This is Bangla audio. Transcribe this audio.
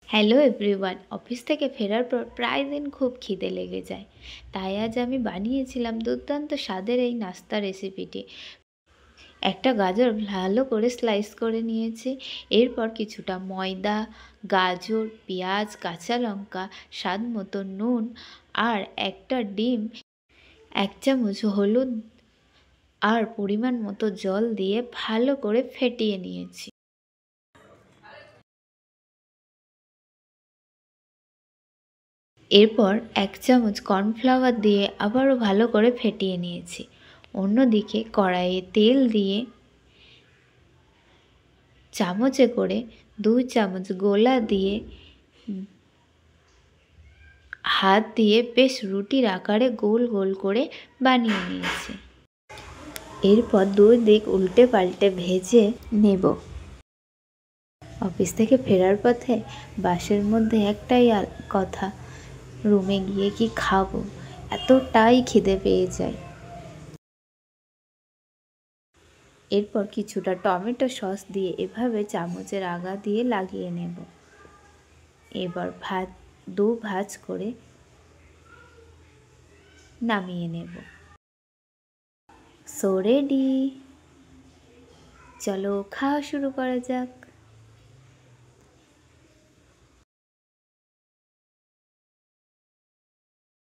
Hello everyone. অফিস থেকে ফেরার পর প্রায় দিন খুব খিদে লেগে যায়। তাই আজ আমি বানিয়েছিলাম দুর্দান্ত স্বাদের এই নাস্তা রেসিপিটি। একটা গাজর ভালো করে স্লাইস করে নিয়েছি। এরপর কিছুটা ময়দা, গাজর, পেঁয়াজ, কাঁচা লঙ্কা, স্বাদ মতো নুন আর একটা ডিম, 1 চামচ হলুদ আর পরিমাণ মতো জল দিয়ে ভালো করে ফেটিয়ে নিয়েছি। এরপর 1 চামচ কর্নফ্লাওয়ার দিয়ে আবারও ভালো করে ফেটিয়ে নিয়েছি। অন্যদিকে কড়াইয়ে তেল দিয়ে চামচে করে 2 চামচ গোলা দিয়ে হাত দিয়ে বেশ রুটির আকারে গোল গোল করে বানিয়ে নিয়েছি। এরপর 2 দিক উল্টে পাল্টে ভেজে নেব। অফিস থেকে ফেরার পথে বাসের মধ্যে একটাই কথা, রুমে গিয়ে কি খাবো, এতটাই খিদে পেয়ে যায়। এরপর কিছুটা টমেটো সস দিয়ে এভাবে চামচের আগা দিয়ে লাগিয়ে নেব। এবার ভাজ করে নামিয়ে নেব। সো রেডি, চলো খাওয়া শুরু করা যাক।